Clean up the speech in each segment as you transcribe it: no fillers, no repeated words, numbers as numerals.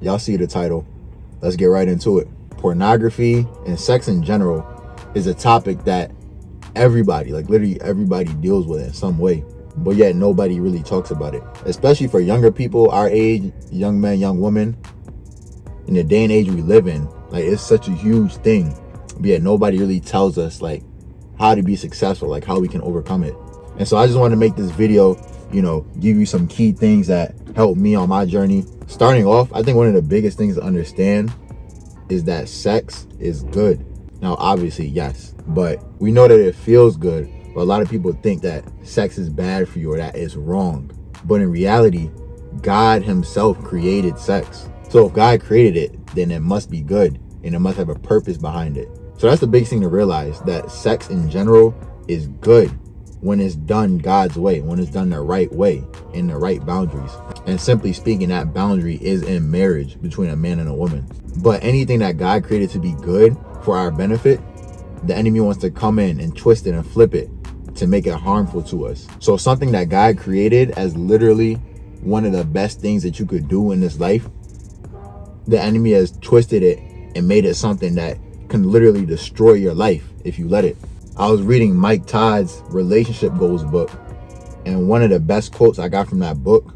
Y'all see the title. Let's get right into it. Pornography and sex in general is a topic that everybody, like literally everybody, deals with in some way, but yet nobody really talks about it. Especially for younger people our age, young men, young women, in the day and age we live in, like it's such a huge thing, but yet nobody really tells us like how to be successful, like how we can overcome it. And so I just wanted to make this video, give you some key things that helped me on my journey. Starting off, I think one of the biggest things to understand is that sex is good. Now, obviously, yes, but we know that it feels good, but a lot of people think that sex is bad for you or that it's wrong. But in reality, God himself created sex. So if God created it, then it must be good and it must have a purpose behind it. So that's the big thing to realize, that sex in general is good when it's done God's way, when it's done the right way, in the right boundaries. And simply speaking, that boundary is in marriage between a man and a woman. But anything that God created to be good for our benefit, the enemy wants to come in and twist it and flip it to make it harmful to us. So something that God created as literally one of the best things that you could do in this life, the enemy has twisted it and made it something that can literally destroy your life if you let it. I was reading Mike Todd's Relationship Goals book, and one of the best quotes I got from that book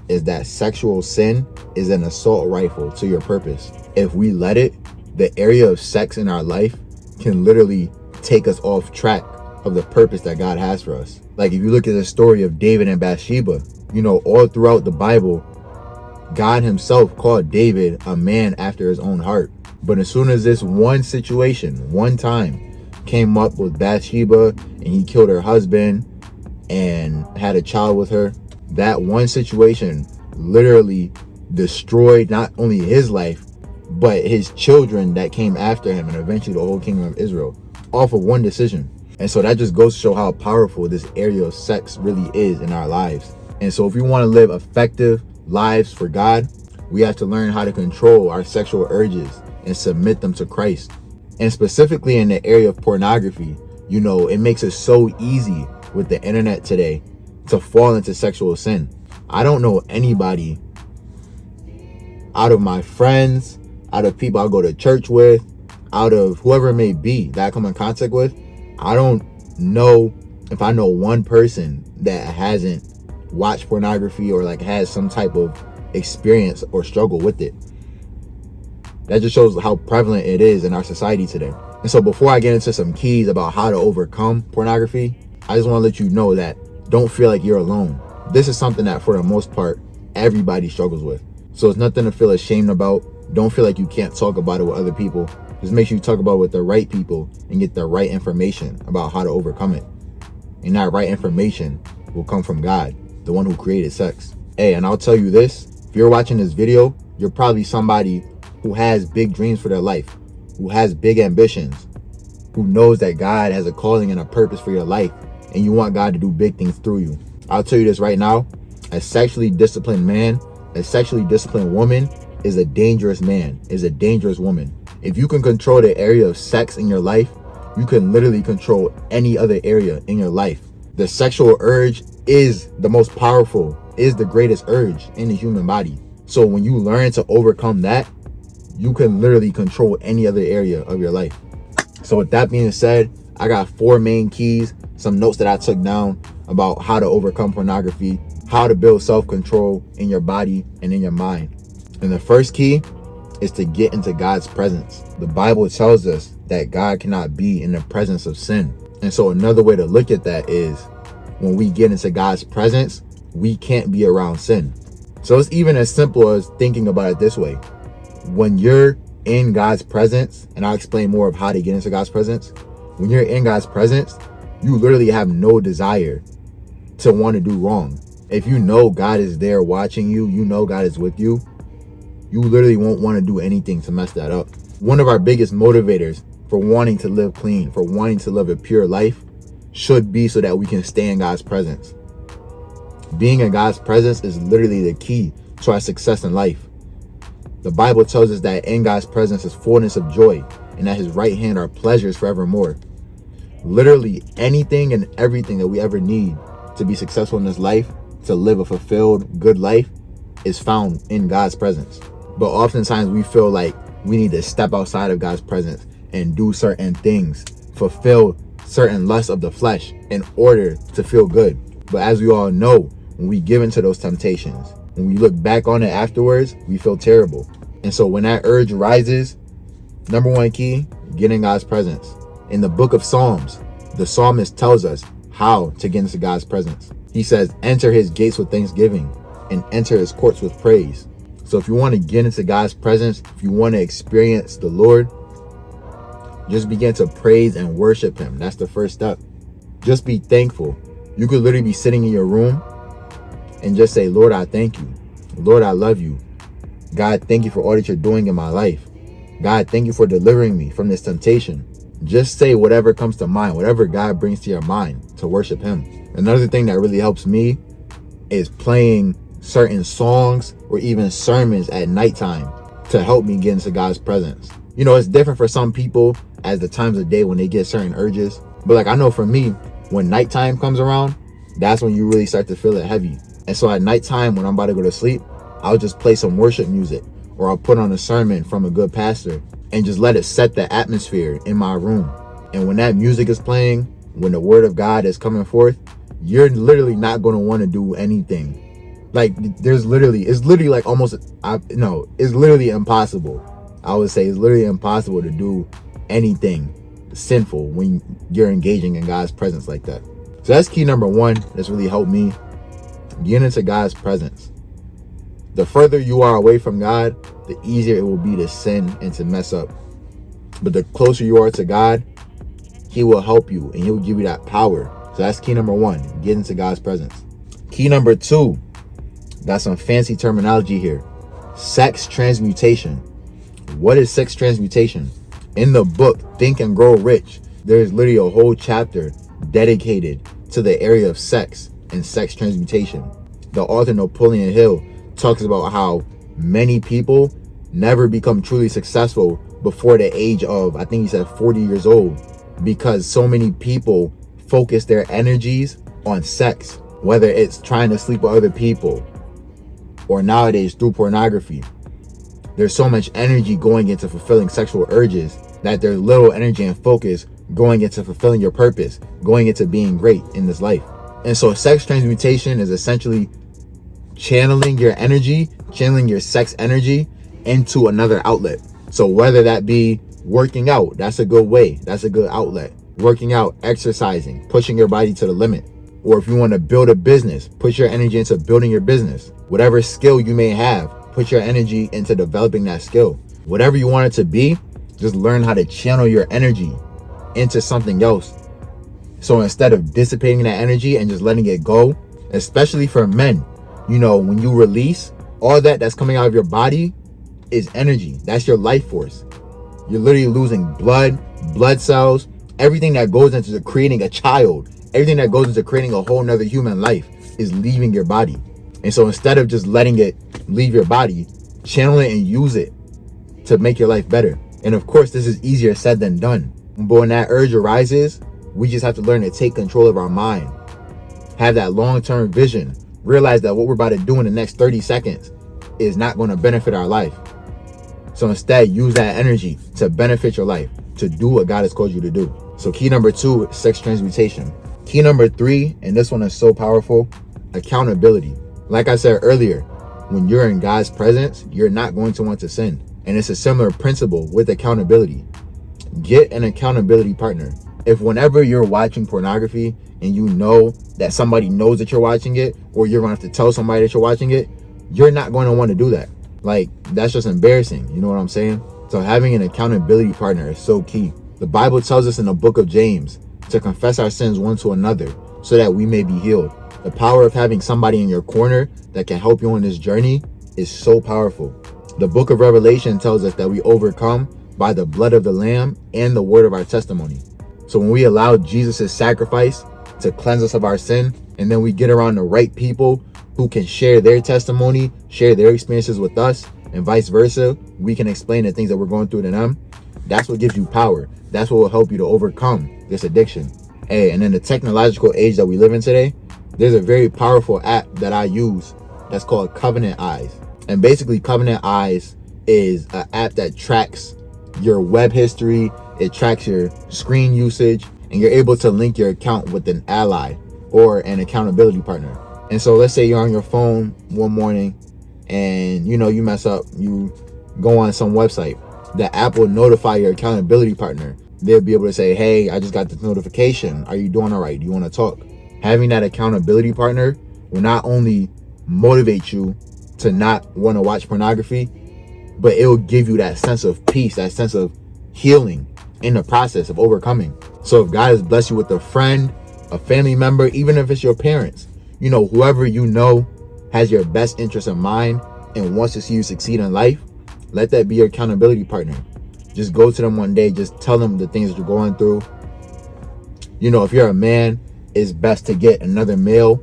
is that sexual sin is an assault rifle to your purpose. If we let it, the area of sex in our life can literally take us off track of the purpose that God has for us. Like if you look at the story of David and Bathsheba, all throughout the Bible, God himself called David a man after his own heart. But as soon as this one situation, one time, came up with Bathsheba and he killed her husband and had a child with her, that one situation literally destroyed not only his life, but his children that came after him and eventually the whole kingdom of Israel, off of one decision. And so that just goes to show how powerful this area of sex really is in our lives. And so if we want to live effective lives for God, we have to learn how to control our sexual urges and submit them to Christ. And specifically in the area of pornography, it makes it so easy with the internet today to fall into sexual sin. I don't know anybody out of my friends, out of people I go to church with, out of whoever it may be that I come in contact with, I don't know if I know one person that hasn't watched pornography or like has some type of experience or struggle with it. That just shows how prevalent it is in our society today. And so before I get into some keys about how to overcome pornography, I just want to let you know that don't feel like you're alone. This is something that for the most part, everybody struggles with. So it's nothing to feel ashamed about. Don't feel like you can't talk about it with other people. Just make sure you talk about it with the right people and get the right information about how to overcome it. And that right information will come from God, the one who created sex. Hey, and I'll tell you this, if you're watching this video, you're probably somebody who has big dreams for their life, who has big ambitions, who knows that God has a calling and a purpose for your life, and you want God to do big things through you. I'll tell you this right now, a sexually disciplined man, a sexually disciplined woman is a dangerous man, is a dangerous woman. If you can control the area of sex in your life, you can literally control any other area in your life. The sexual urge is the most powerful, is the greatest urge in the human body. So when you learn to overcome that, you can literally control any other area of your life. So with that being said, I got 4 main keys, some notes that I took down about how to overcome pornography, how to build self-control in your body and in your mind. And the first key is to get into God's presence. The Bible tells us that God cannot be in the presence of sin. And so another way to look at that is when we get into God's presence, we can't be around sin. So it's even as simple as thinking about it this way. When you're in God's presence, and I'll explain more of how to get into God's presence. When you're in God's presence, you literally have no desire to want to do wrong. If you know God is there watching you, you know God is with you, you literally won't want to do anything to mess that up. One of our biggest motivators for wanting to live clean, for wanting to live a pure life, should be so that we can stay in God's presence. Being in God's presence is literally the key to our success in life. The Bible tells us that in God's presence is fullness of joy, and at his right hand are pleasures forevermore. Literally anything and everything that we ever need to be successful in this life, to live a fulfilled, good life, is found in God's presence. But oftentimes we feel like we need to step outside of God's presence and do certain things, fulfill certain lusts of the flesh in order to feel good. But as we all know, when we give into those temptations, when we look back on it afterwards, we feel terrible. And so when that urge rises, number one key, get in God's presence. In the book of Psalms, the psalmist tells us how to get into God's presence. He says, enter his gates with thanksgiving and enter his courts with praise. So if you want to get into God's presence, if you want to experience the Lord, just begin to praise and worship him. That's the first step. Just be thankful. You could literally be sitting in your room and just say, Lord, I thank you. Lord, I love you. God, thank you for all that you're doing in my life. God, thank you for delivering me from this temptation. Just say whatever comes to mind, whatever God brings to your mind, to worship him. Another thing that really helps me is playing certain songs or even sermons at nighttime to help me get into God's presence. You know, it's different for some people as the times of day when they get certain urges. But like I know for me, when nighttime comes around, that's when you really start to feel it heavy. And so at nighttime, when I'm about to go to sleep, I'll just play some worship music, or I'll put on a sermon from a good pastor and just let it set the atmosphere in my room. And when that music is playing, when the word of God is coming forth, you're literally not going to want to do anything. Like it's literally impossible. I would say it's literally impossible to do anything sinful when you're engaging in God's presence like that. So that's key number one that's really helped me get into God's presence. The further you are away from God, the easier it will be to sin and to mess up. But the closer you are to God, he will help you and he'll give you that power. So that's key number one, get into God's presence. Key number two, got some fancy terminology here. Sex transmutation. What is sex transmutation? In the book, Think and Grow Rich, there's literally a whole chapter dedicated to the area of sex and sex transmutation. The author Napoleon Hill talks about how many people never become truly successful before the age of, I think he said 40 years old, because so many people focus their energies on sex, whether it's trying to sleep with other people or nowadays through pornography. There's so much energy going into fulfilling sexual urges that there's little energy and focus going into fulfilling your purpose, going into being great in this life. And so sex transmutation is essentially channeling your energy, channeling your sex energy into another outlet. So whether that be working out, that's a good way, that's a good outlet. Working out, exercising, pushing your body to the limit. Or if you want to build a business, put your energy into building your business. Whatever skill you may have, put your energy into developing that skill. Whatever you want it to be, just learn how to channel your energy into something else. So instead of dissipating that energy and just letting it go, especially for men, you know, when you release, all that's coming out of your body is energy. That's your life force. You're literally losing blood cells, everything that goes into creating a child, everything that goes into creating a whole nother human life is leaving your body. And so instead of just letting it leave your body, channel it and use it to make your life better. And of course, this is easier said than done. But when that urge arises, we just have to learn to take control of our mind. Have that long-term vision. Realize that what we're about to do in the next 30 seconds is not going to benefit our life. So instead, use that energy to benefit your life, to do what God has called you to do. So key number two, sex transmutation. Key number three, and this one is so powerful, accountability. Like I said earlier, when you're in God's presence, you're not going to want to sin. And it's a similar principle with accountability. Get an accountability partner. If whenever you're watching pornography and you know that somebody knows that you're watching it, or you're going to have to tell somebody that you're watching it, you're not going to want to do that. Like, that's just embarrassing. You know what I'm saying? So having an accountability partner is so key. The Bible tells us in the book of James to confess our sins one to another so that we may be healed. The power of having somebody in your corner that can help you on this journey is so powerful. The book of Revelation tells us that we overcome by the blood of the Lamb and the word of our testimony. So when we allow Jesus' sacrifice to cleanse us of our sin, and then we get around the right people who can share their testimony, share their experiences with us, and vice versa, we can explain the things that we're going through to them. That's what gives you power. That's what will help you to overcome this addiction. Hey, and in the technological age that we live in today, there's a very powerful app that I use that's called Covenant Eyes. And basically Covenant Eyes is an app that tracks your web history, it tracks your screen usage, and you're able to link your account with an ally or an accountability partner. And so let's say you're on your phone one morning and you mess up, you go on some website. The app will notify your accountability partner. They'll be able to say, hey, I just got this notification. Are you doing all right? Do you want to talk? Having that accountability partner will not only motivate you to not want to watch pornography, but it will give you that sense of peace, that sense of healing in the process of overcoming. So if God has blessed you with a friend, a family member, even if it's your parents, whoever has your best interest in mind and wants to see you succeed in life, let that be your accountability partner. Just go to them one day, just tell them the things that you're going through. If you're a man, it's best to get another male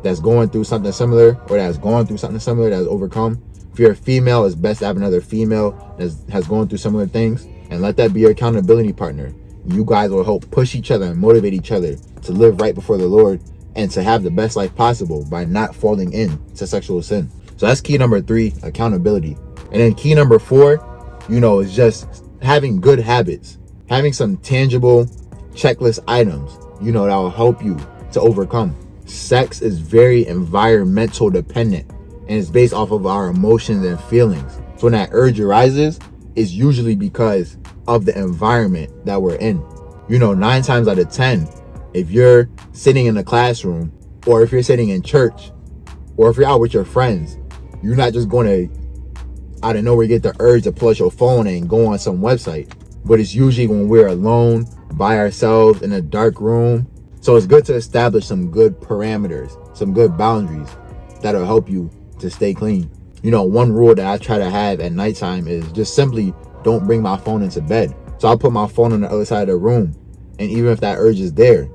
that's going through something similar, or that's going through something similar, that's overcome. If you're a female, it's best to have another female that has gone through similar things, and let that be your accountability partner. You guys will help push each other and motivate each other to live right before the Lord and to have the best life possible by not falling into sexual sin. So that's key number 3, accountability. And then key number 4, is just having good habits, having some tangible checklist items, that will help you to overcome. Sex is very environmental dependent, and it's based off of our emotions and feelings. So when that urge arises, it's usually because of the environment that we're in. 9 times out of 10, if you're sitting in a classroom, or if you're sitting in church, or if you're out with your friends, you're not just going to out of nowhere get the urge to pull out your phone and go on some website. But it's usually when we're alone by ourselves in a dark room. So it's good to establish some good parameters, some good boundaries that'll help you to stay clean. One rule that I try to have at nighttime is just simply don't bring my phone into bed. So I'll put my phone on the other side of the room, and even if that urge is there,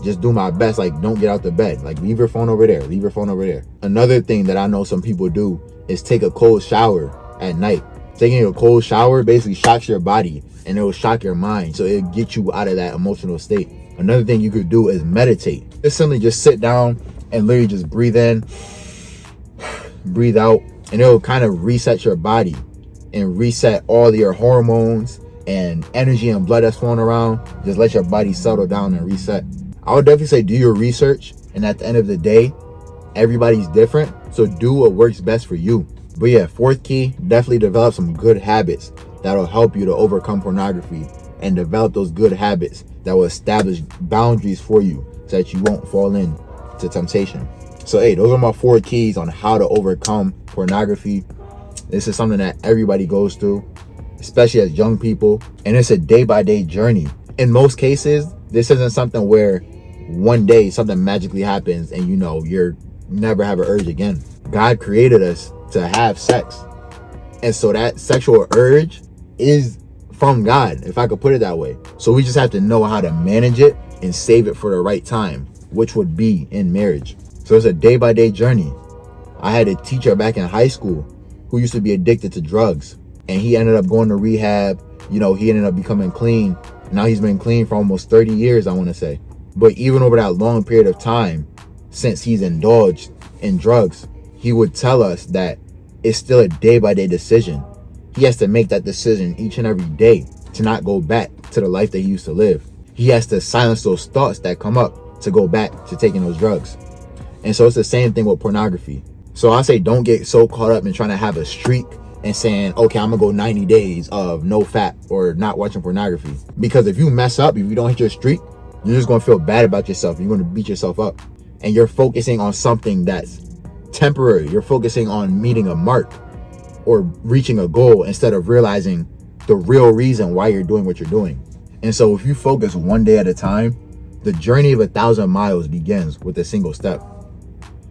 just do my best. Like, don't get out the bed. Like, leave your phone over there. Leave your phone over there. Another thing that I know some people do is take a cold shower at night. Taking a cold shower basically shocks your body, and it will shock your mind. So it'll get you out of that emotional state. Another thing you could do is meditate. Just sit down and literally just breathe in, breathe out, and it'll kind of reset your body and reset all your hormones and energy and blood that's flowing around. Just let your body settle down and reset. I would definitely say do your research, and at the end of the day, everybody's different, so do what works best for you. But yeah, 4th key, definitely develop some good habits that'll help you to overcome pornography, and develop those good habits that will establish boundaries for you so that you won't fall into temptation. So hey, those are my 4 keys on how to overcome pornography. This is something that everybody goes through, especially as young people, and it's a day-by-day journey. In most cases, this isn't something where one day something magically happens and you're never have an urge again. God created us to have sex, and so that sexual urge is from God, if I could put it that way. So we just have to know how to manage it and save it for the right time, which would be in marriage. So it's a day-by-day journey. I had a teacher back in high school who used to be addicted to drugs, and he ended up going to rehab. He ended up becoming clean. Now he's been clean for almost 30 years, I want to say. But even over that long period of time, since he's indulged in drugs, he would tell us that it's still a day-by-day decision. He has to make that decision each and every day to not go back to the life that he used to live. He has to silence those thoughts that come up to go back to taking those drugs. And so it's the same thing with pornography. So I say don't get so caught up in trying to have a streak and saying, okay, I'm gonna go 90 days of no fap or not watching pornography. Because if you mess up, if you don't hit your streak, you're just gonna feel bad about yourself. You're gonna beat yourself up. And you're focusing on something that's temporary. You're focusing on meeting a mark or reaching a goal instead of realizing the real reason why you're doing what you're doing. And so if you focus one day at a time, the journey of 1,000 miles begins with a single step.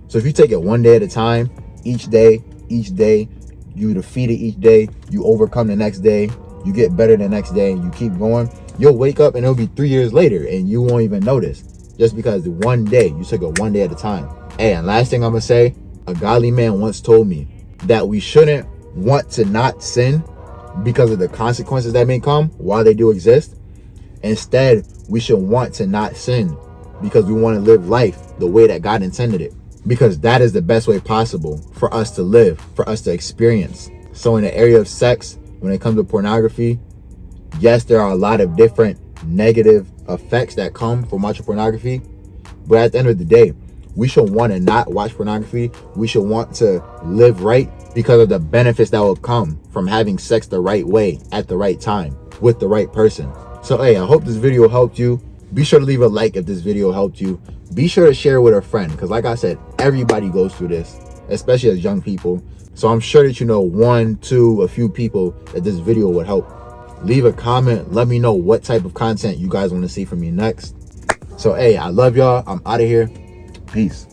So if you take it one day at a time, each day, you defeat it each day, you overcome the next day, you get better the next day, and you keep going, you'll wake up and it'll be 3 years later and you won't even notice, just because one day, you took it one day at a time. Hey, and last thing I'm gonna say, a godly man once told me that we shouldn't want to not sin because of the consequences that may come while they do exist. Instead, we should want to not sin because we want to live life the way that God intended it. Because that is the best way possible for us to live, for us to experience So in the area of sex, when it comes to pornography, yes, there are a lot of different negative effects that come from watching pornography. But at the end of the day, we should want to not watch pornography. We should want to live right because of the benefits that will come from having sex the right way at the right time with the right person. So hey, I hope this video helped you. Be sure to leave a like if this video helped you. Be sure to share with a friend, because like I said, everybody goes through this, especially as young people. So I'm sure that you know one, two, a few people that this video would help. Leave a comment. Let me know what type of content you guys want to see from me next. So hey, I love y'all. I'm out of here. Peace.